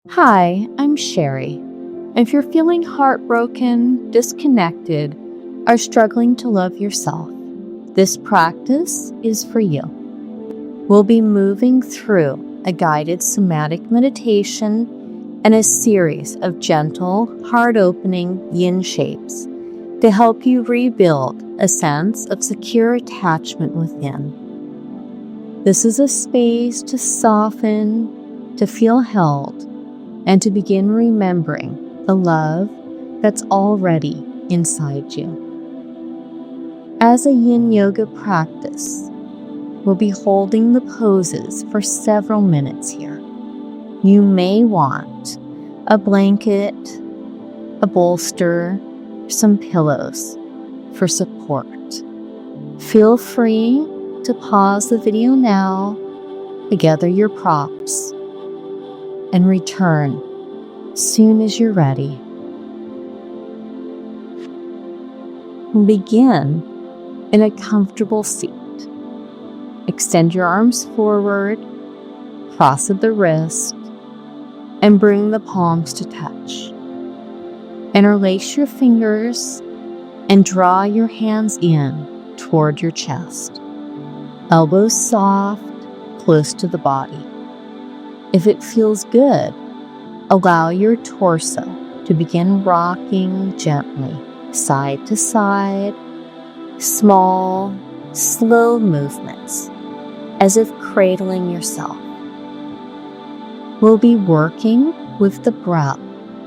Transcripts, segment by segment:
Hi, I'm Sherry. If you're feeling heartbroken, disconnected, or struggling to love yourself, this practice is for you. We'll be moving through a guided somatic meditation and a series of gentle, heart-opening yin shapes to help you rebuild a sense of secure attachment within. This is a space to soften, to feel held, and to begin remembering the love that's already inside you. As a yin yoga practice, we'll be holding the poses for several minutes here. You may want a blanket, a bolster, some pillows for support. Feel free to pause the video now to gather your props and return soon as you're ready. Begin in a comfortable seat. Extend your arms forward, cross at the wrist, and bring the palms to touch. Interlace your fingers and draw your hands in toward your chest. Elbows soft, close to the body. If it feels good, allow your torso to begin rocking gently, side to side, small, slow movements, as if cradling yourself. We'll be working with the breath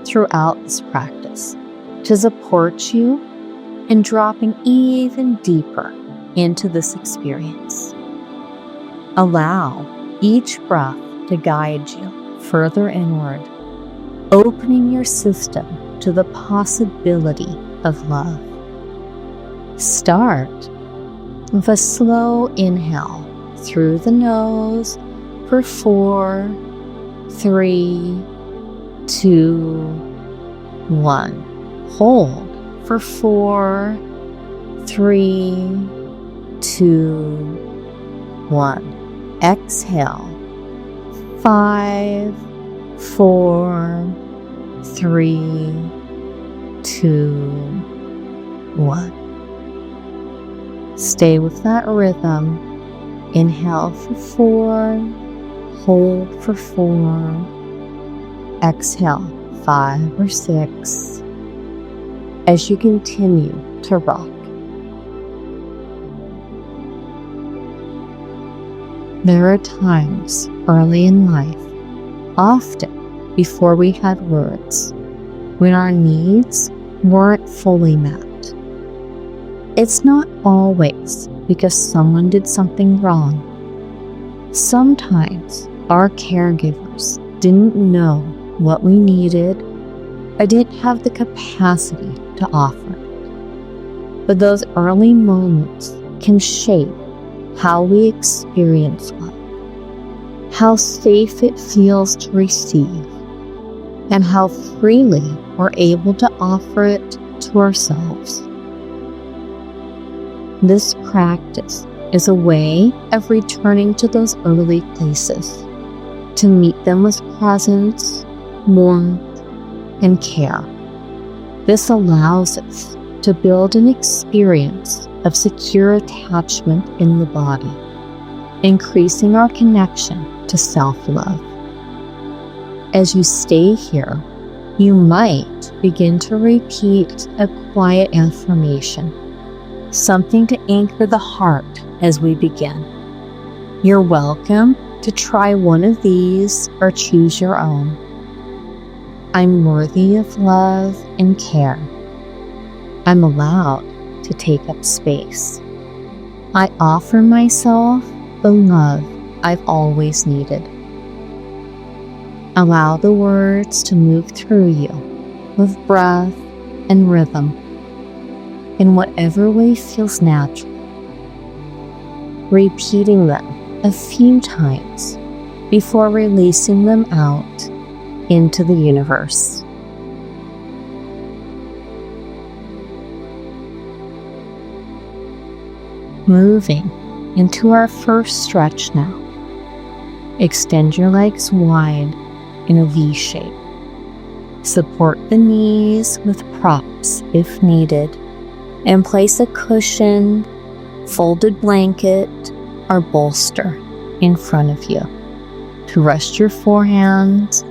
throughout this practice to support you in dropping even deeper into this experience. Allow each breath to guide you further inward, opening your system to the possibility of love. Start with a slow inhale through the nose for 4, 3, 2, 1. Hold for 4, 3, 2, 1. Exhale. 5, 4, 3, 2, 1. Stay with that rhythm. Inhale for 4, hold for 4, exhale 5 or 6 as you continue to rock. There are times early in life, often before we had words, when our needs weren't fully met. It's not always because someone did something wrong. Sometimes our caregivers didn't know what we needed or didn't have the capacity to offer. But those early moments can shape how we experience love, how safe it feels to receive, and how freely we're able to offer it to ourselves. This practice is a way of returning to those early places, to meet them with presence, warmth, and care. This allows us to build an experience of secure attachment in the body, increasing our connection to self-love. As you stay here, you might begin to repeat a quiet affirmation, something to anchor the heart as we begin. You're welcome to try one of these or choose your own. I'm worthy of love and care. I'm allowed to take up space. I offer myself the love I've always needed. Allow the words to move through you with breath and rhythm in whatever way feels natural. Repeating them a few times before releasing them out into the universe. Moving into our first stretch now. Extend your legs wide in a V shape. Support the knees with props if needed, and place a cushion, folded blanket, or bolster in front of you to rest your forehands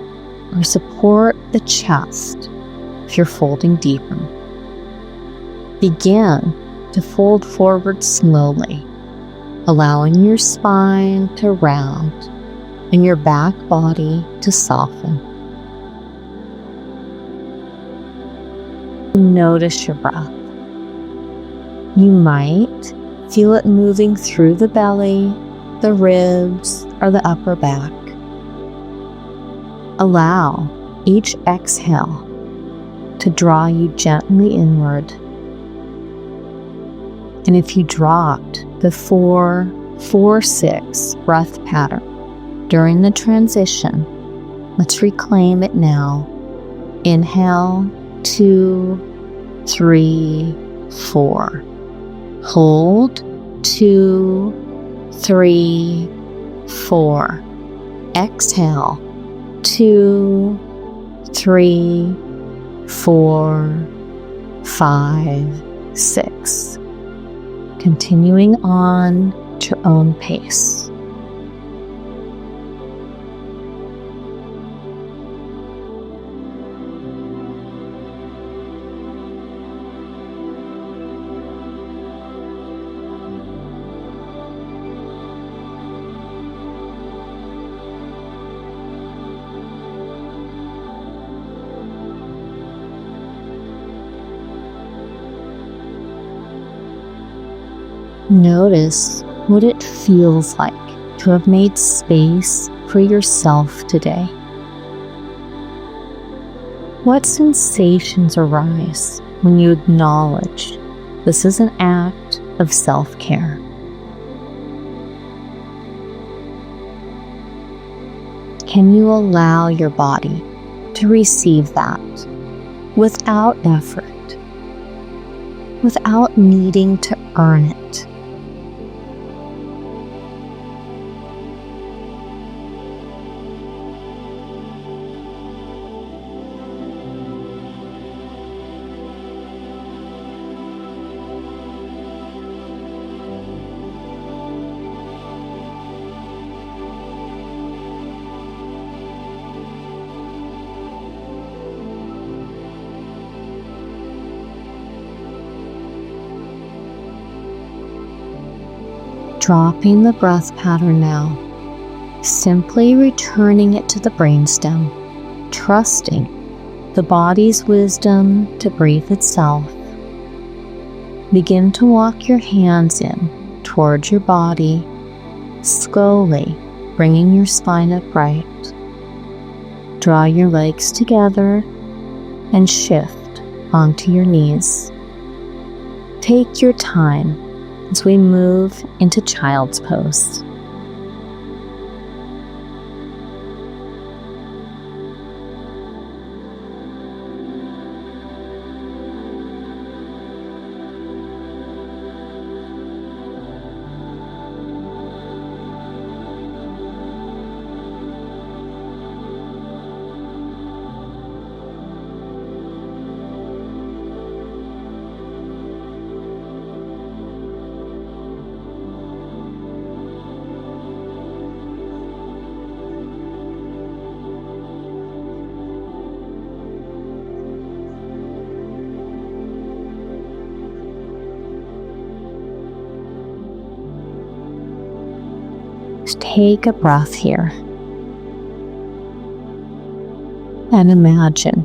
or support the chest if you're folding deeper. Begin to fold forward slowly, allowing your spine to round and your back body to soften. Notice your breath. You might feel it moving through the belly, the ribs, or the upper back. Allow each exhale to draw you gently inward. And if you dropped the 4-4-6 breath pattern during the transition, let's reclaim it now. Inhale, 2, 3, 4. Hold, 2, 3, 4. Exhale, 2, 3, 4, 5, 6. Continuing on at your own pace. Notice what it feels like to have made space for yourself today. What sensations arise when you acknowledge this is an act of self-care? Can you allow your body to receive that without effort, without needing to earn it? Dropping the breath pattern now, simply returning it to the brainstem, trusting the body's wisdom to breathe itself. Begin to walk your hands in towards your body, slowly bringing your spine upright. Draw your legs together and shift onto your knees. Take your time as we move into child's pose. Take a breath here and imagine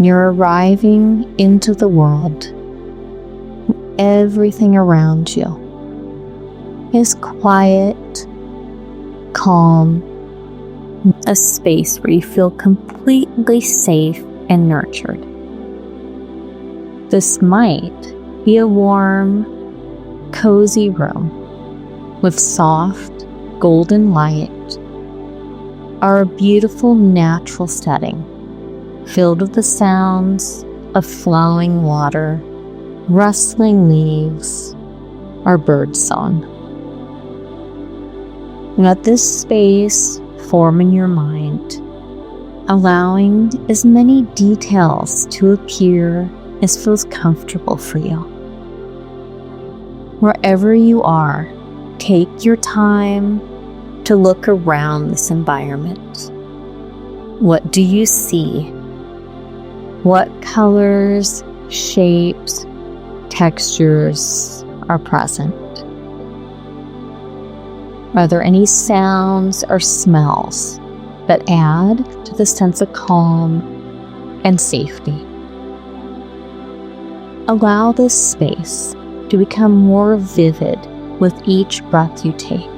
you're arriving into the world. Everything around you is quiet, calm, a space where you feel completely safe and nurtured. This might be a warm, cozy room with soft, golden light, or a beautiful natural setting filled with the sounds of flowing water, rustling leaves, or bird song. Let this space form in your mind, allowing as many details to appear as feels comfortable for you. Wherever you are, take your time to look around this environment. What do you see? What colors, shapes, textures are present? Are there any sounds or smells that add to the sense of calm and safety? Allow this space to become more vivid with each breath you take.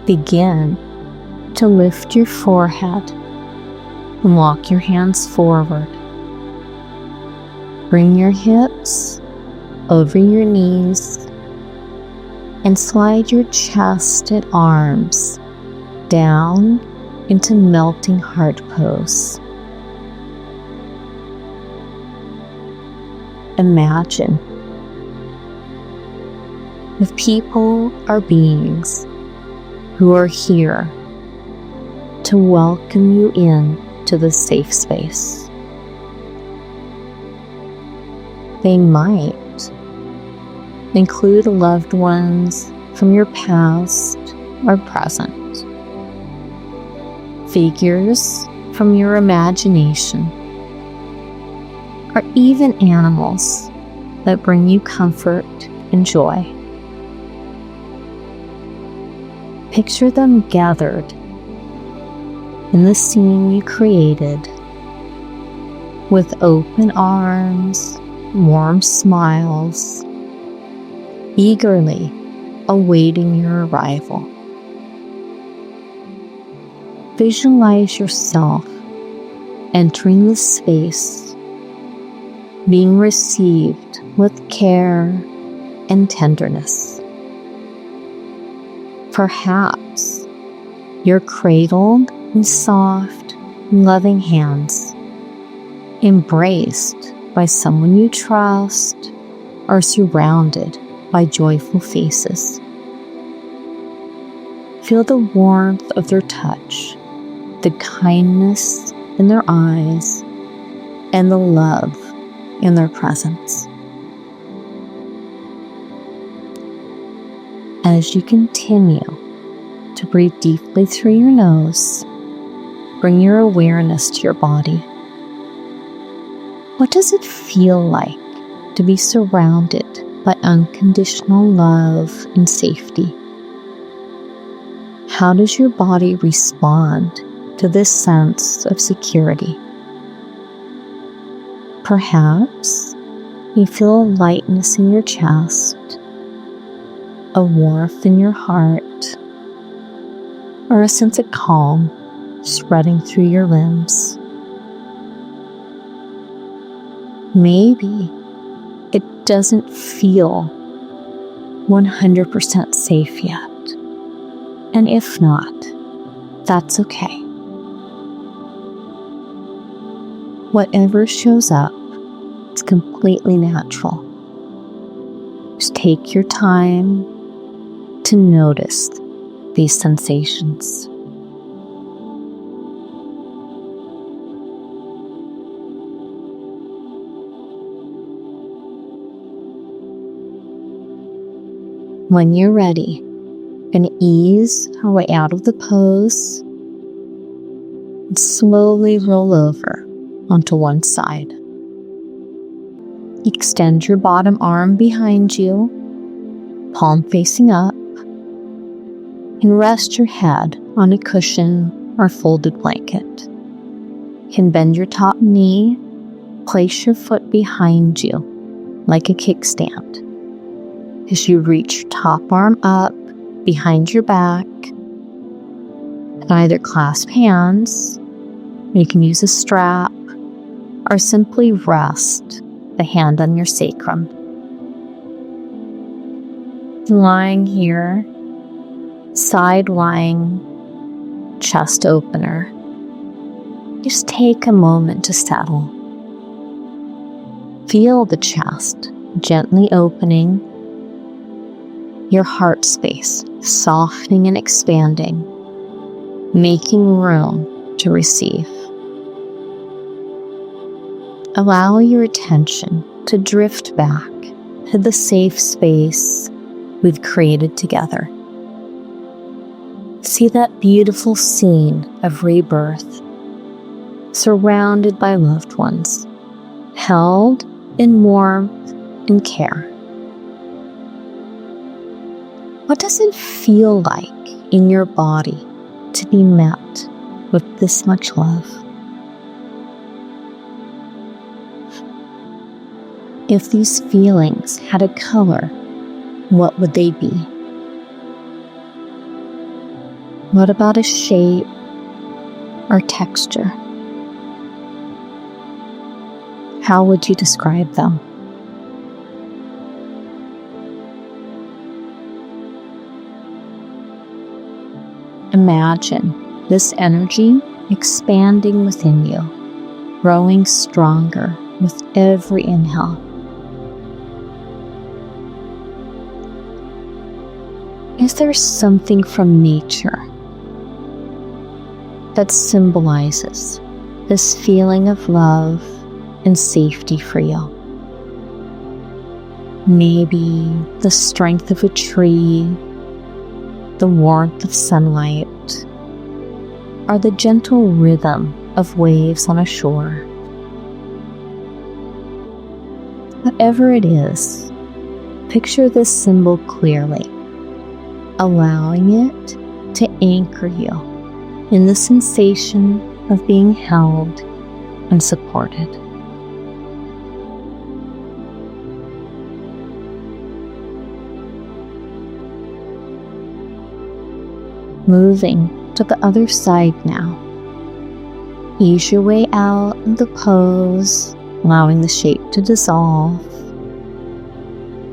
Begin to lift your forehead and walk your hands forward. Bring your hips over your knees and slide your chest and arms down into melting heart pose. Imagine if people are beings who are here to welcome you in to the safe space. They might include loved ones from your past or present, figures from your imagination, or even animals that bring you comfort and joy. Picture them gathered in the scene you created with open arms, warm smiles, eagerly awaiting your arrival. Visualize yourself entering the space, being received with care and tenderness. Perhaps you're cradled in soft, loving hands, embraced by someone you trust, or surrounded by joyful faces. Feel the warmth of their touch, the kindness in their eyes, and the love in their presence. As you continue to breathe deeply through your nose, bring your awareness to your body. What does it feel like to be surrounded by unconditional love and safety? How does your body respond to this sense of security? Perhaps you feel a lightness in your chest, a warmth in your heart, or a sense of calm spreading through your limbs. Maybe it doesn't feel 100% safe yet, and if not, that's okay. Whatever shows up, it's completely natural. Just take your time to notice these sensations. When you're ready, we're going to ease our way out of the pose and slowly roll over onto one side. Extend your bottom arm behind you, palm facing up, and rest your head on a cushion or folded blanket. You can bend your top knee, place your foot behind you like a kickstand. As you reach your top arm up behind your back, and either clasp hands, or you can use a strap, or simply rest the hand on your sacrum. Lying here, side lying, chest opener. Just take a moment to settle. Feel the chest gently opening, your heart space softening and expanding, making room to receive. Allow your attention to drift back to the safe space we've created together. See that beautiful scene of rebirth, surrounded by loved ones, held in warmth and care. What does it feel like in your body to be met with this much love? If these feelings had a color, what would they be? What about a shape or texture? How would you describe them? Imagine this energy expanding within you, growing stronger with every inhale. Is there something from nature that symbolizes this feeling of love and safety for you? Maybe the strength of a tree, the warmth of sunlight, or the gentle rhythm of waves on a shore. Whatever it is, picture this symbol clearly, allowing it to anchor you in the sensation of being held and supported. Moving to the other side now. Ease your way out of the pose, allowing the shape to dissolve.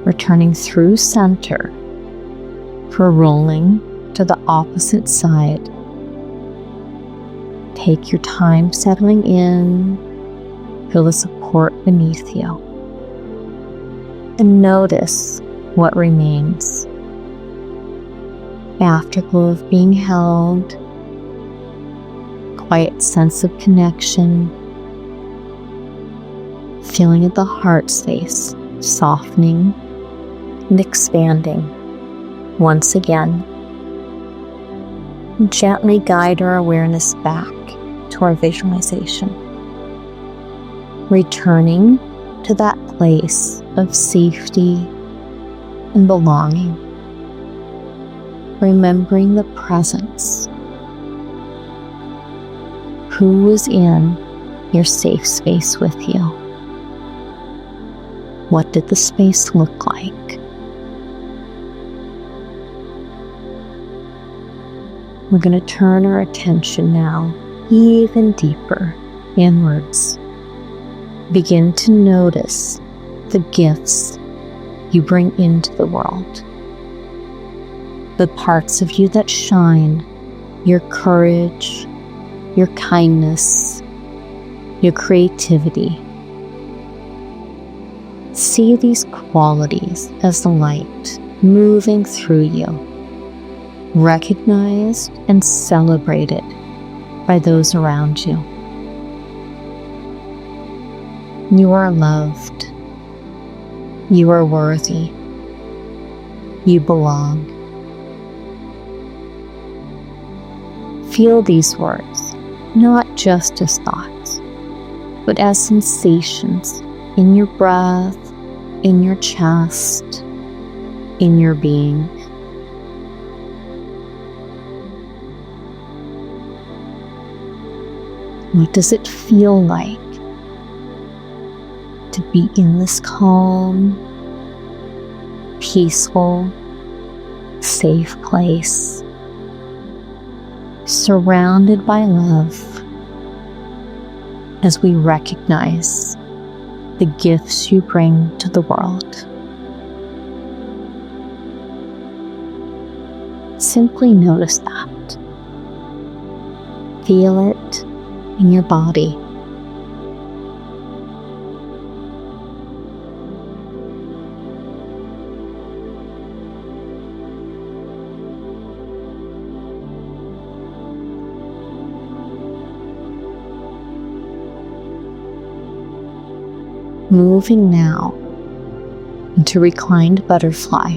Returning through center for rolling to the opposite side. Take your time settling in. Feel the support beneath you. And notice what remains. Afterglow of being held, quiet sense of connection, feeling of the heart space softening and expanding. Once again, gently guide our awareness back to our visualization, returning to that place of safety and belonging. Remembering the presence. Who was in your safe space with you? What did the space look like? We're going to turn our attention now even deeper inwards. Begin to notice the gifts you bring into the world. The parts of you that shine, your courage, your kindness, your creativity. See these qualities as the light moving through you, recognized and celebrated by those around you. You are loved. You are worthy. You belong. Feel these words, not just as thoughts, but as sensations in your breath, in your chest, in your being. What does it feel like to be in this calm, peaceful, safe place, surrounded by love, as we recognize the gifts you bring to the world? Simply notice that. Feel it in your body. moving now into reclined butterfly.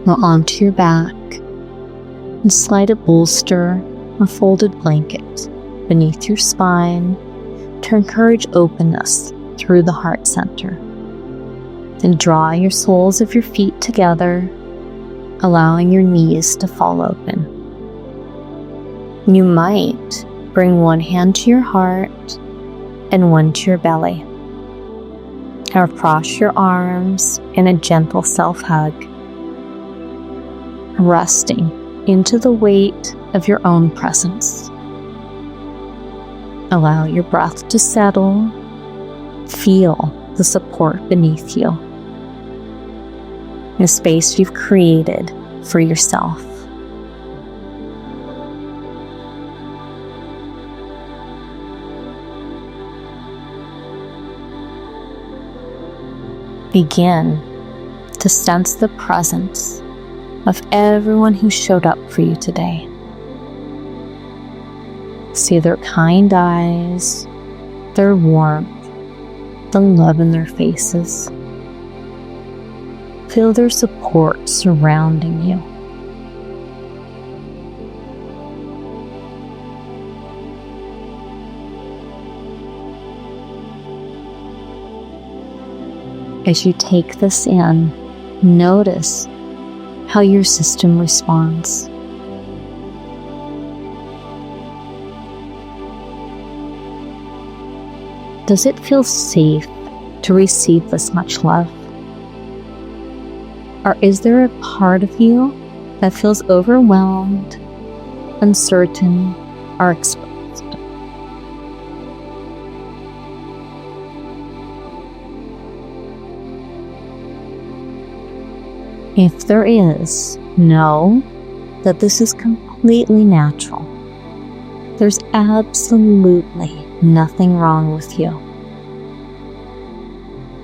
Now onto your back and slide a bolster or folded blanket beneath your spine to encourage openness through the heart center. Then draw your soles of your feet together, allowing your knees to fall open. You might bring one hand to your heart and one to your belly. Or cross your arms in a gentle self-hug, resting into the weight of your own presence. Allow your breath to settle. Feel the support beneath you, the space you've created for yourself. Begin to sense the presence of everyone who showed up for you today. See their kind eyes, their warmth, the love in their faces. Feel their support surrounding you. As you take this in, notice how your system responds. Does it feel safe to receive this much love? Or is there a part of you that feels overwhelmed, uncertain, or exposed? If there is, know that this is completely natural. There's absolutely nothing wrong with you.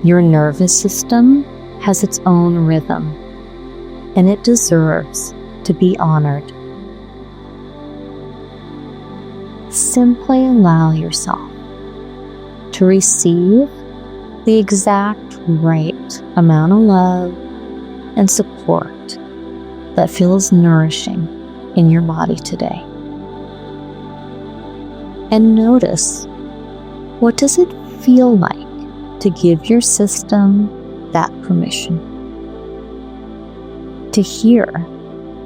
Your nervous system has its own rhythm, and it deserves to be honored. Simply allow yourself to receive the exact right amount of love and support that feels nourishing in your body today. And notice, what does it feel like to give your system that permission? To hear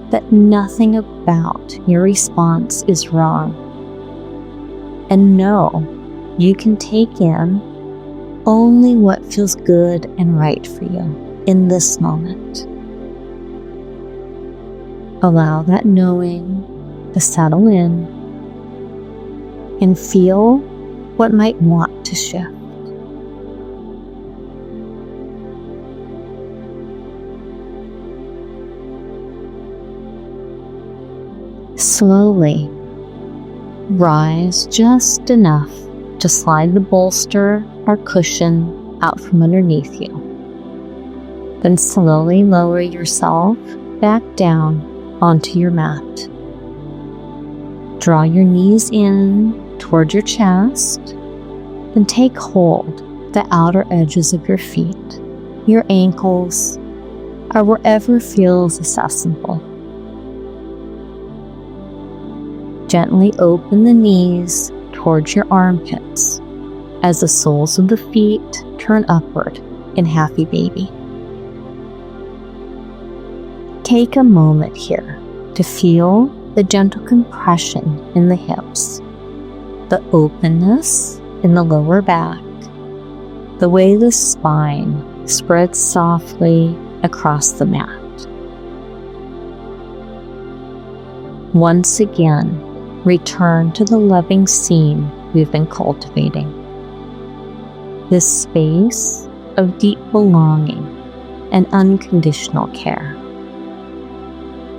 that nothing about your response is wrong, and know you can take in only what feels good and right for you in this moment. Allow that knowing to settle in and feel what might want to shift. Slowly rise just enough to slide the bolster or cushion out from underneath you. Then slowly lower yourself back down onto your mat. Draw your knees in toward your chest, and take hold the outer edges of your feet, your ankles, or wherever feels accessible. Gently open the knees towards your armpits as the soles of the feet turn upward in happy baby. Take a moment here to feel the gentle compression in the hips, the openness in the lower back, the way the spine spreads softly across the mat. Once again, return to the loving scene we've been cultivating. This space of deep belonging and unconditional care.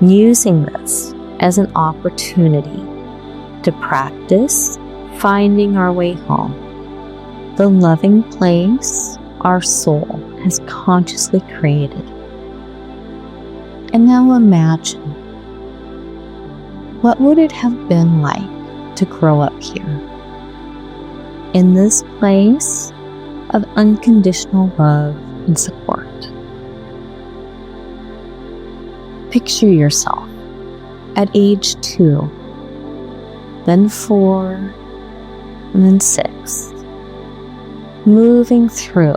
Using this as an opportunity to practice finding our way home, the loving place our soul has consciously created. And now imagine, what would it have been like to grow up here? In this place of unconditional love and support. Picture yourself at age 2, then 4, and then 6, moving through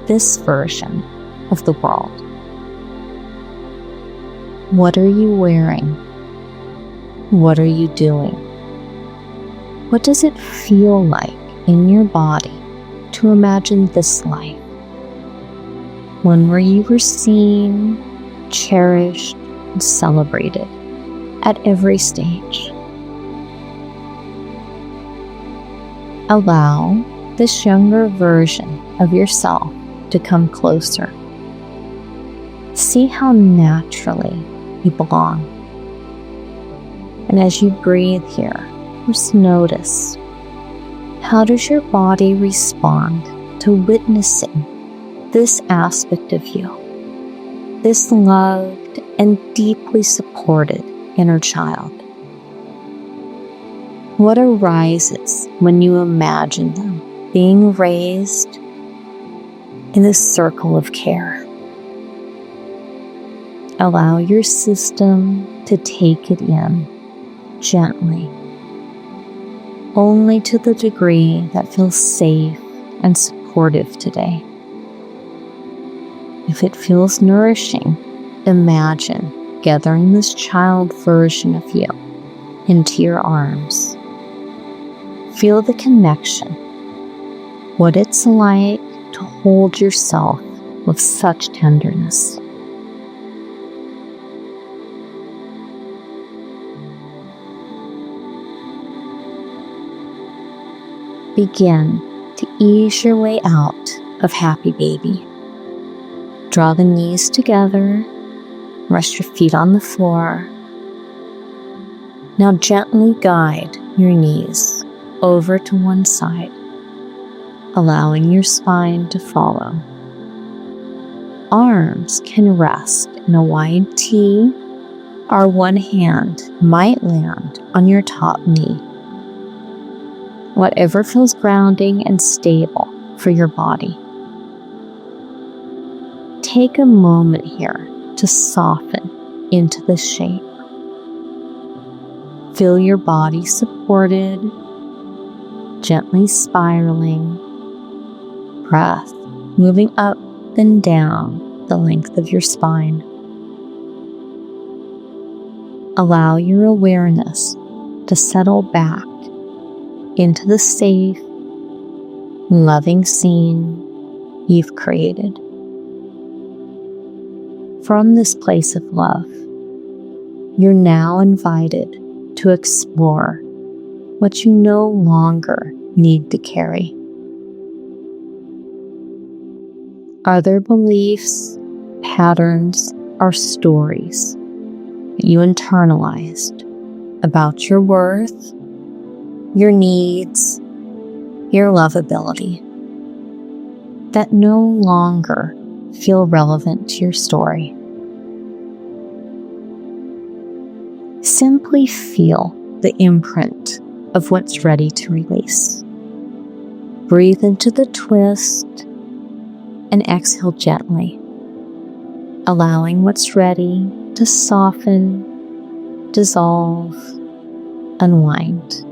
this version of the world. What are you wearing? What are you doing? What does it feel like in your body to imagine this life? One where you were seen, cherished, and celebrated at every stage. Allow this younger version of yourself to come closer. See how naturally you belong. And as you breathe here, just notice, how does your body respond to witnessing this aspect of you, this loved and deeply supported inner child? What arises when you imagine them being raised in this circle of care? Allow your system to take it in gently, only to the degree that feels safe and supportive today. If it feels nourishing, imagine gathering this child version of you into your arms. Feel the connection, what it's like to hold yourself with such tenderness. Begin to ease your way out of happy baby. Draw the knees together, rest your feet on the floor. Now gently guide your knees over to one side, allowing your spine to follow. Arms can rest in a wide T, or one hand might land on your top knee. Whatever feels grounding and stable for your body. Take a moment here to soften into this shape. Feel your body supported, gently spiraling, breath moving up and down the length of your spine. Allow your awareness to settle back into the safe, loving scene you've created. From this place of love, you're now invited to explore what you no longer need to carry. Are there beliefs, patterns, or stories that you internalized about your worth, your needs, your lovability that no longer feel relevant to your story? Simply feel the imprint of what's ready to release. Breathe into the twist and exhale gently, allowing what's ready to soften, dissolve, unwind.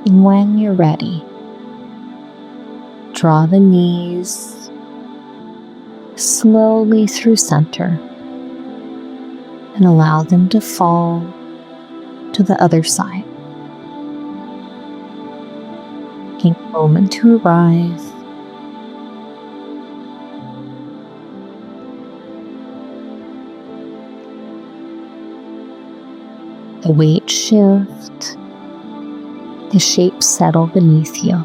And when you're ready, draw the knees slowly through center and allow them to fall to the other side. Take a moment to arrive The weight shift, the shape settle beneath you.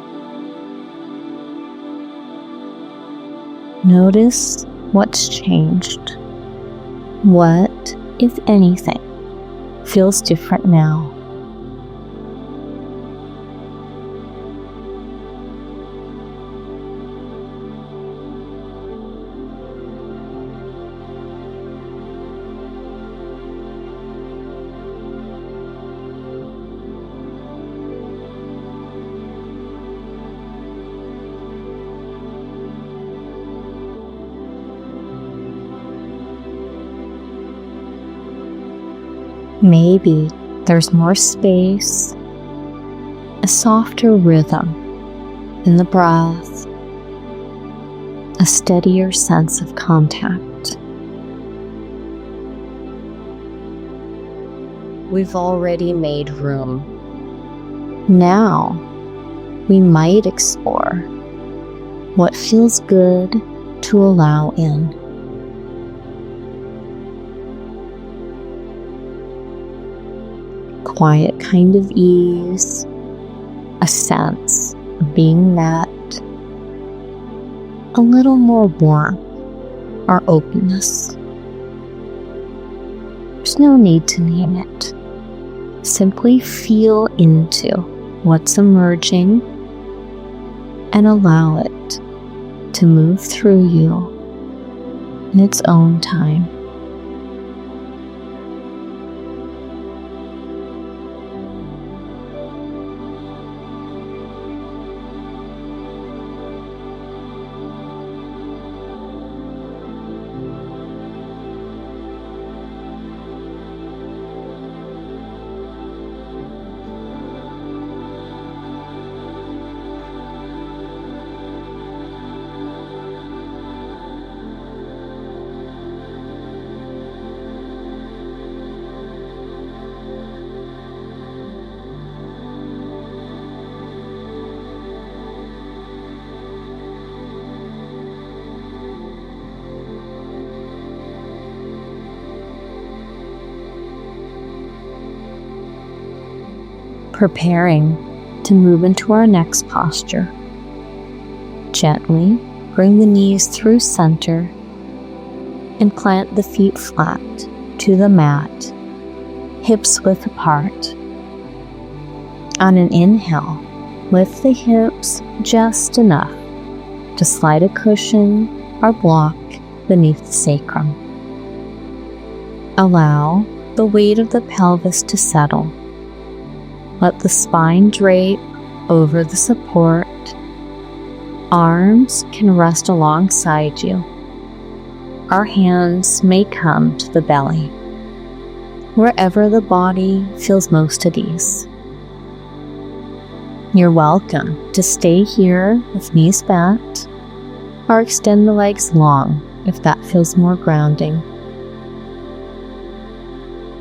Notice what's changed. What, if anything, feels different now? Maybe there's more space, a softer rhythm in the breath, a steadier sense of contact. We've already made room. Now, we might explore what feels good to allow in. Quiet kind of ease, a sense of being met, a little more warmth or openness. There's no need to name it. Simply feel into what's emerging and allow it to move through you in its own time. Preparing to move into our next posture. Gently bring the knees through center and plant the feet flat to the mat, hips width apart. On an inhale, lift the hips just enough to slide a cushion or block beneath the sacrum. Allow the weight of the pelvis to settle. Let the spine drape over the support. Arms can rest alongside you. Our hands may come to the belly, wherever the body feels most at ease. You're welcome to stay here with knees bent, or extend the legs long if that feels more grounding.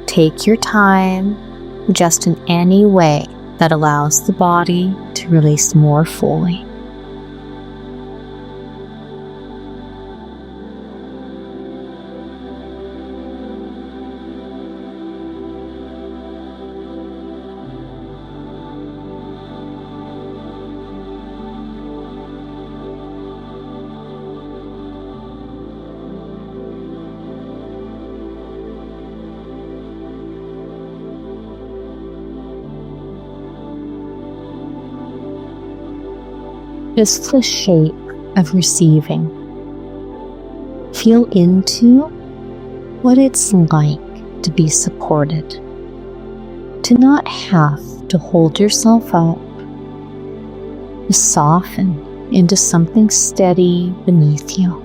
Take your time, just in any way that allows the body to release more fully. Just the shape of receiving. Feel into what it's like to be supported, to not have to hold yourself up, to soften into something steady beneath you.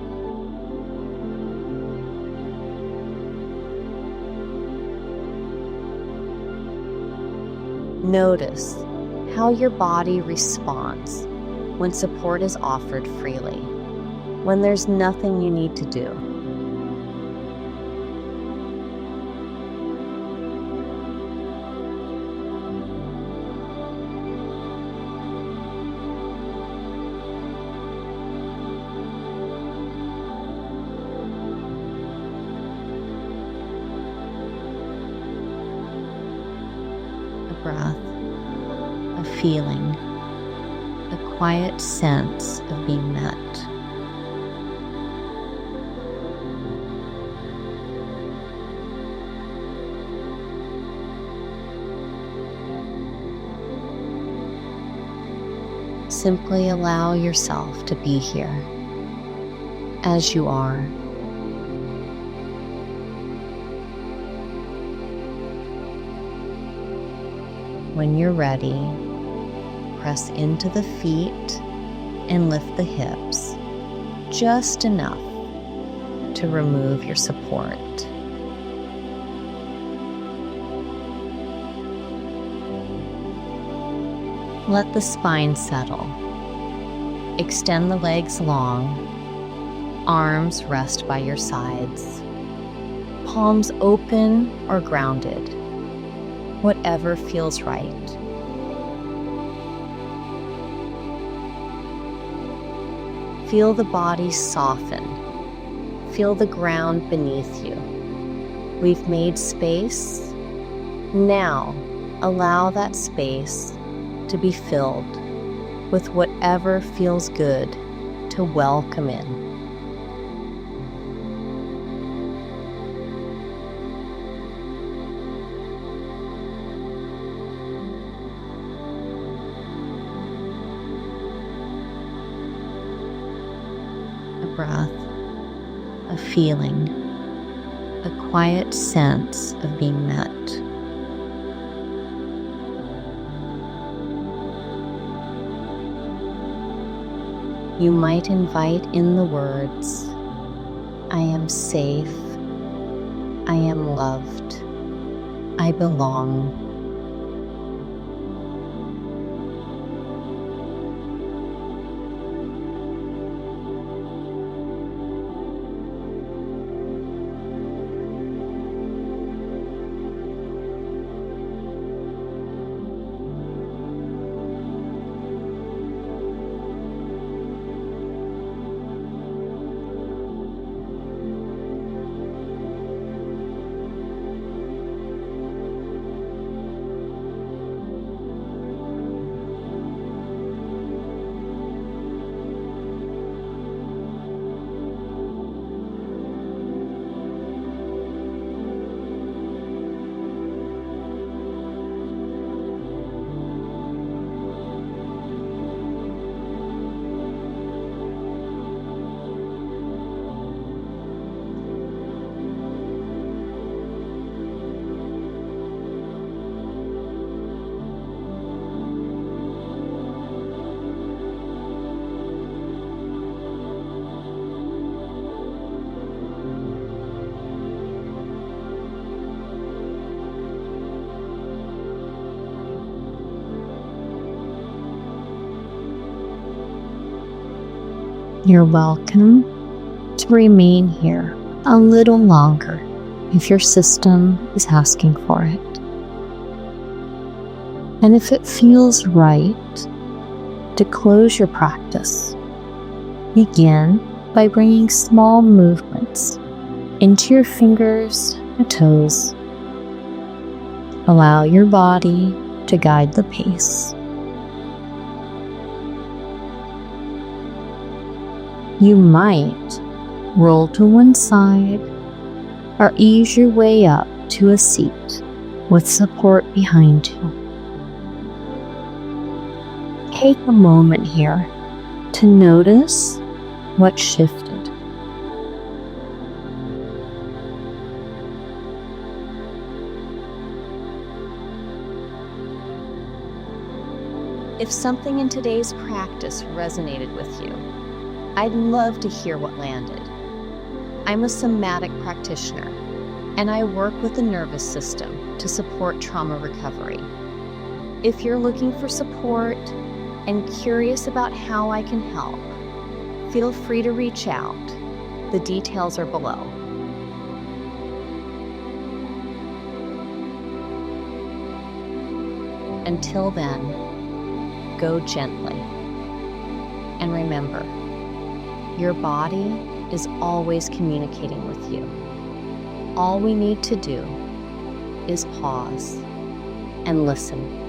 Notice how your body responds when support is offered freely, when there's nothing you need to do. breath, a feeling, a quiet sense of being met. Simply allow yourself to be here as you are. When you're ready, press into the feet and lift the hips just enough to remove your support. Let the spine settle. Extend the legs long. Arms rest by your sides. Palms open or grounded. Whatever feels right. Feel the body soften. Feel the ground beneath you. We've made space. Now, allow that space to be filled with whatever feels good to welcome in. A breath, a feeling, a quiet sense of being met. You might invite in the words, I am safe, I am loved, I belong. You're welcome to remain here a little longer if your system is asking for it. And if it feels right to close your practice, begin by bringing small movements into your fingers and toes. Allow your body to guide the pace. You might roll to one side or ease your way up to a seat with support behind you. Take a moment here to notice what shifted. If something in today's practice resonated with you, I'd love to hear what landed. I'm a somatic practitioner, and I work with the nervous system to support trauma recovery. If you're looking for support and curious about how I can help, feel free to reach out. The details are below. Until then, go gently. And remember, your body is always communicating with you. All we need to do is pause and listen.